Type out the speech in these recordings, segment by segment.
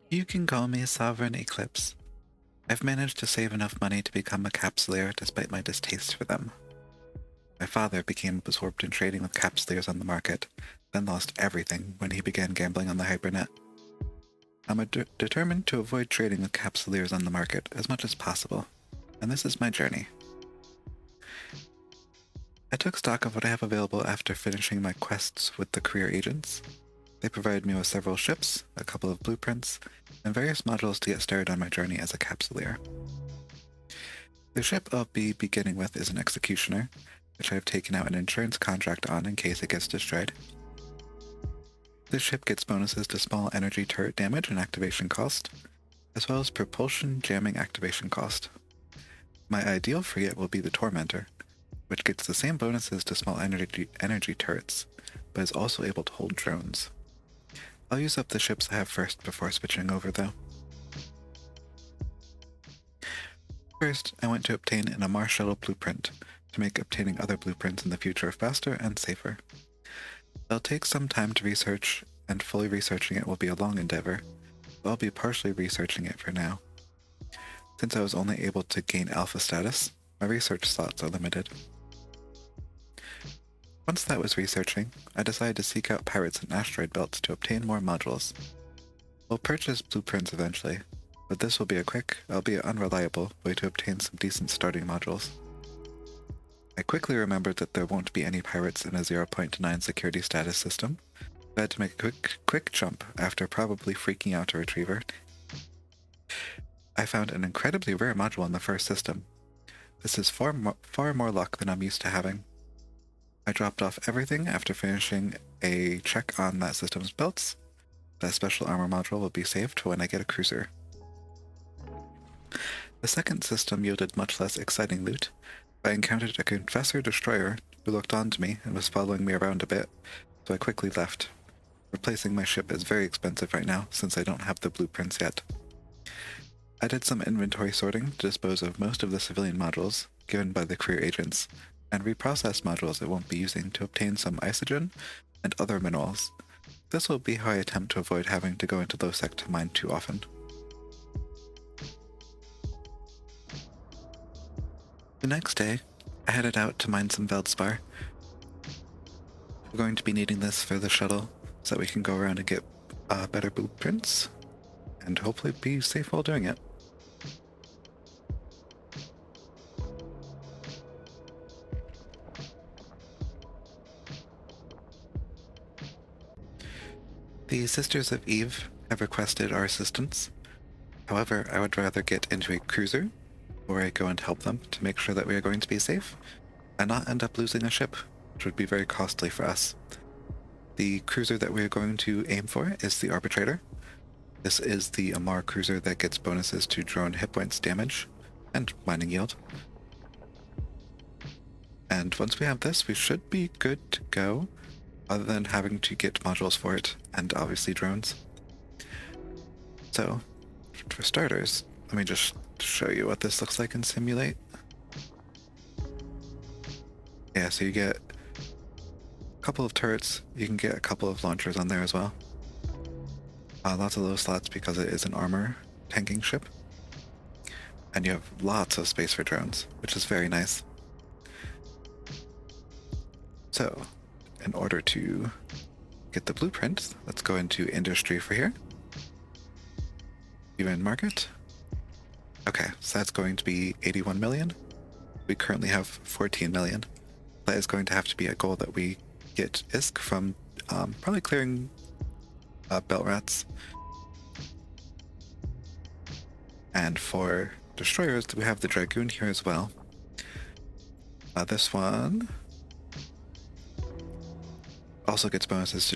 You can call me Sovereign Eclipse. I've managed to save enough money to become a capsuleer despite my distaste for them. My father became absorbed in trading with capsuleers on the market, then lost everything when he began gambling on the hypernet. I'm determined to avoid trading with capsuleers on the market as much as possible, and this is my journey. I took stock of what I have available after finishing my quests with the career agents. They provided me with several ships, a couple of blueprints, and various modules to get started on my journey as a capsuleer. The ship I'll be beginning with is an executioner, which I've taken out an insurance contract on in case it gets destroyed. This ship gets bonuses to small energy turret damage and activation cost, as well as propulsion jamming activation cost. My ideal frigate will be the Tormentor, which gets the same bonuses to small energy turrets, but is also able to hold drones. I'll use up the ships I have first before switching over though. First, I went to obtain an Amar Shuttle blueprint to make obtaining other blueprints in the future faster and safer. It'll take some time to research, and fully researching it will be a long endeavor, but I'll be partially researching it for now. Since I was only able to gain alpha status, my research slots are limited. Once that was researching, I decided to seek out pirates and asteroid belts to obtain more modules. We'll purchase blueprints eventually, but this will be a quick, albeit unreliable, way to obtain some decent starting modules. I quickly remembered that there won't be any pirates in a 0.9 security status system, so I had to make a quick jump after probably freaking out a retriever. I found an incredibly rare module in the first system. This is far more luck than I'm used to having. I dropped off everything after finishing a check on that system's belts. That special armor module will be saved when I get a cruiser. The second system yielded much less exciting loot, but I encountered a Confessor destroyer who looked on to me and was following me around a bit, so I quickly left. Replacing my ship is very expensive right now since I don't have the blueprints yet. I did some inventory sorting to dispose of most of the civilian modules given by the career agents, and reprocess modules I won't be using to obtain some isogen and other minerals. This will be how I attempt to avoid having to go into low sec to mine too often. The next day, I headed out to mine some Veldspar. We're going to be needing this for the shuttle so that we can go around and get better blueprints, and hopefully be safe while doing it. The Sisters of Eve have requested our assistance. However, I would rather get into a cruiser before I go and help them to make sure that we are going to be safe and not end up losing a ship, which would be very costly for us. The cruiser that we are going to aim for is the Arbitrator. This is the Amar cruiser that gets bonuses to drone hit points damage and mining yield. And once we have this, we should be good to go, other than having to get modules for it, and obviously drones. So, for starters, let me just show you what this looks like in Simulate. Yeah, so you get a couple of turrets, you can get a couple of launchers on there as well. Lots of low slots because it is an armor tanking ship. And you have lots of space for drones, which is very nice. So, in order to get the blueprint, let's go into industry for here. View in market. Okay, so that's going to be 81 million. We currently have 14 million. That is going to have to be a goal that we get ISK from probably clearing belt rats. And for destroyers, we have the Dragoon here as well. This one also gets bonuses to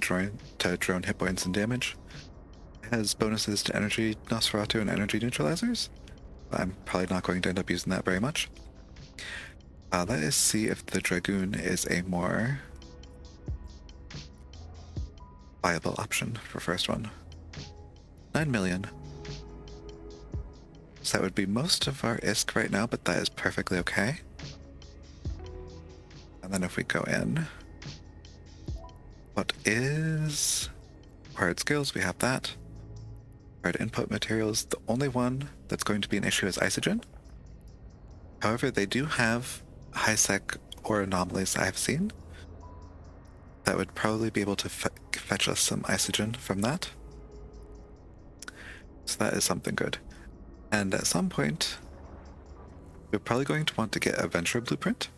drone hit points and damage. It has bonuses to energy Nosferatu and energy neutralizers. I'm probably not going to end up using that very much. Let us see if the Dragoon is a more viable option for first one. 9 million. So that would be most of our ISK right now, but that is perfectly okay. And then if we go in, what is required skills? We have that. Hard input materials, the only one that's going to be an issue is isogen. However, they do have high-sec ore anomalies I have seen that would probably be able to fetch us some isogen from that. So that is something good. And at some point, we're probably going to want to get a venture blueprint.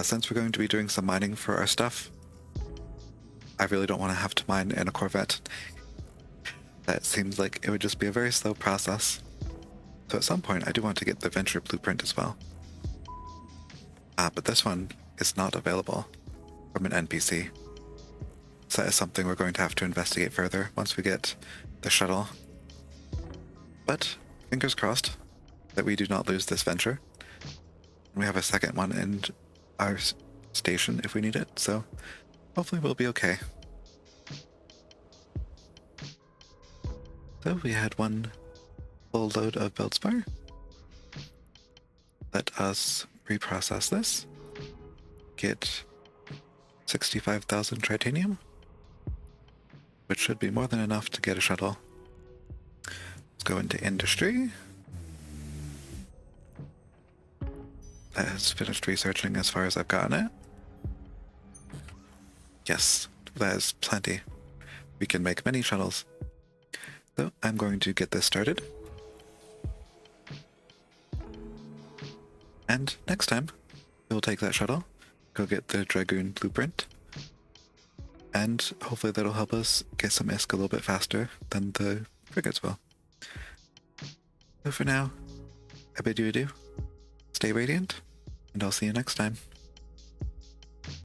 Since we're going to be doing some mining for our stuff, I really don't want to have to mine in a Corvette. That seems like it would just be a very slow process. So at some point, I do want to get the venture blueprint as well. But this one is not available from an NPC. So that is something we're going to have to investigate further once we get the shuttle. But fingers crossed that we do not lose this venture. We have a second one in our station if we need it, so hopefully we'll be okay. So we had one full load of Buildspar. Let us reprocess this. Get 65,000 titanium, which should be more than enough to get a shuttle. Let's go into industry. That has finished researching as far as I've gotten it. Yes, that is plenty. We can make many shuttles. So I'm going to get this started. And next time, we'll take that shuttle, go get the Dragoon blueprint, and hopefully that'll help us get some ISK a little bit faster than the frigates will. So for now, I bid you adieu. Stay radiant, and I'll see you next time.